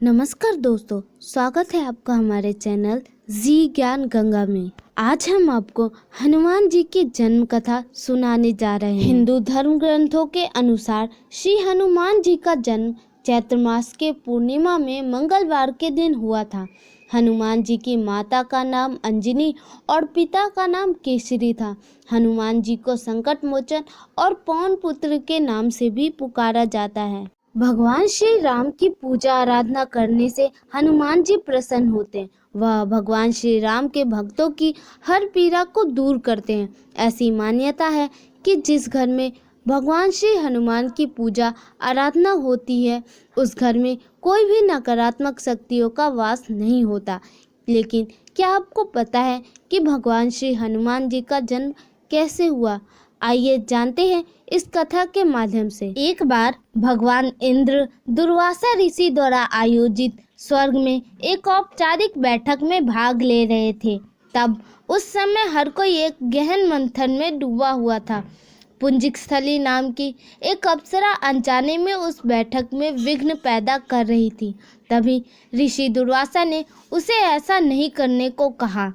नमस्कार दोस्तों, स्वागत है आपका हमारे चैनल जी ज्ञान गंगा में। आज हम आपको हनुमान जी की जन्म कथा सुनाने जा रहे हैं। हिंदू धर्म ग्रंथों के अनुसार श्री हनुमान जी का जन्म चैत्र मास के पूर्णिमा में मंगलवार के दिन हुआ था। हनुमान जी की माता का नाम अंजनी और पिता का नाम केसरी था। हनुमान जी को संकट मोचन और पवन पुत्र के नाम से भी पुकारा जाता है। भगवान श्री राम की पूजा आराधना करने से हनुमान जी प्रसन्न होते हैं। वह भगवान श्री राम के भक्तों की हर पीड़ा को दूर करते हैं। ऐसी मान्यता है कि जिस घर में भगवान श्री हनुमान की पूजा आराधना होती है उस घर में कोई भी नकारात्मक शक्तियों का वास नहीं होता। लेकिन क्या आपको पता है कि भगवान श्री हनुमान जी का जन्म कैसे हुआ? आइए जानते हैं इस कथा के माध्यम से। एक बार भगवान इंद्र दुर्वासा ऋषि द्वारा आयोजित स्वर्ग में एक औपचारिक बैठक में भाग ले रहे थे। तब उस समय हर कोई एक गहन मंथन में डूबा हुआ था। पुंजिकस्थली नाम की एक अप्सरा अनजाने में उस बैठक में विघ्न पैदा कर रही थी। तभी ऋषि दुर्वासा ने उसे ऐसा नहीं करने को कहा।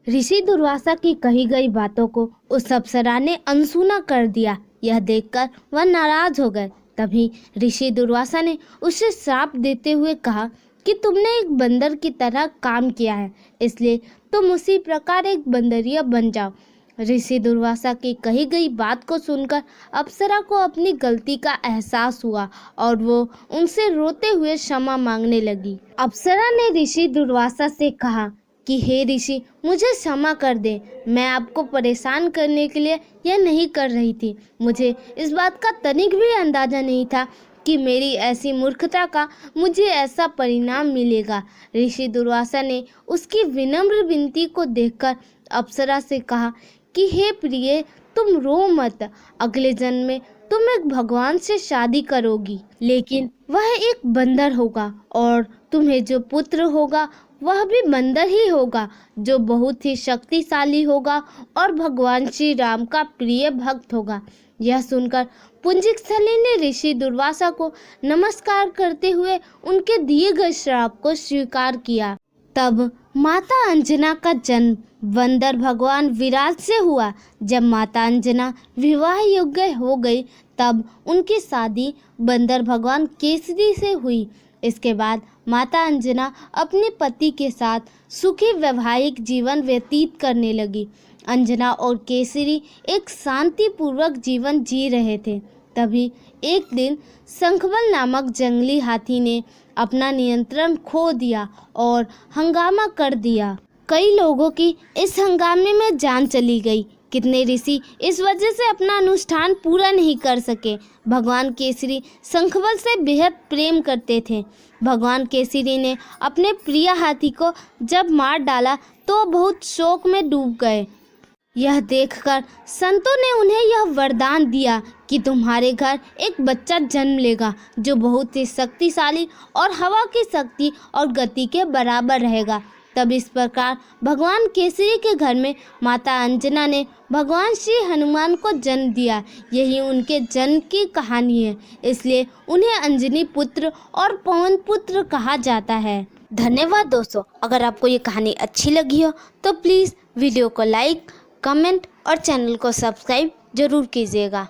ऋषि दुर्वासा की कही गई बातों को उस अप्सरा ने अनसुना कर दिया। यह देखकर वह नाराज हो गए। तभी ऋषि दुर्वासा ने उसे श्राप देते हुए कहा कि तुमने एक बंदर की तरह काम किया है, इसलिए तुम उसी प्रकार एक बंदरिया बन जाओ। ऋषि दुर्वासा की कही गई बात को सुनकर अप्सरा को अपनी गलती का एहसास हुआ और वो उनसे रोते हुए क्षमा मांगने लगी। अप्सरा ने ऋषि दुर्वासा से कहा कि हे ऋषि, मुझे क्षमा कर दे। मैं आपको परेशान करने के लिए यह नहीं कर रही थी। मुझे इस बात का तनिक भी अंदाजा नहीं था कि मेरी ऐसी मूर्खता का मुझे ऐसा परिणाम मिलेगा। ऋषि दुर्वासा ने उसकी विनम्र विनती को देखकर अप्सरा से कहा कि हे प्रिय, तुम रो मत। अगले जन्म में तुम एक भगवान से शादी करोगी, लेकिन वह एक बंदर होगा और तुम्हें जो पुत्र होगा वह भी बंदर ही होगा, जो बहुत ही शक्तिशाली होगा और भगवान श्री राम का प्रिय भक्त होगा। यह सुनकर पुंजिकस्थली ने ऋषि दुर्वासा को नमस्कार करते हुए उनके दिए गए श्राप को स्वीकार किया। तब माता अंजना का जन्म बंदर भगवान विराट से हुआ। जब माता अंजना विवाह योग्य हो गई तब उनकी शादी बंदर भगवान केसरी से हुई। इसके बाद माता अंजना अपने पति के साथ सुखी वैवाहिक जीवन व्यतीत करने लगी। अंजना और केसरी एक शांतिपूर्वक जीवन जी रहे थे। तभी एक दिन शंखबल नामक जंगली हाथी ने अपना नियंत्रण खो दिया और हंगामा कर दिया। कई लोगों की इस हंगामे में जान चली गई। कितने ऋषि इस वजह से अपना अनुष्ठान पूरा नहीं कर सके। भगवान केसरी शंखबल से बेहद प्रेम करते थे। भगवान केसरी ने अपने प्रिय हाथी को जब मार डाला तो बहुत शोक में डूब गए। यह देखकर संतों ने उन्हें यह वरदान दिया कि तुम्हारे घर एक बच्चा जन्म लेगा जो बहुत ही शक्तिशाली और हवा की शक्ति और गति के बराबर रहेगा। तब इस प्रकार भगवान केसरी के घर में माता अंजना ने भगवान श्री हनुमान को जन्म दिया। यही उनके जन्म की कहानी है, इसलिए उन्हें अंजनी पुत्र और पवन पुत्र कहा जाता है। धन्यवाद दोस्तों। अगर आपको ये कहानी अच्छी लगी हो तो प्लीज़ वीडियो को लाइक, कमेंट और चैनल को सब्सक्राइब जरूर कीजिएगा।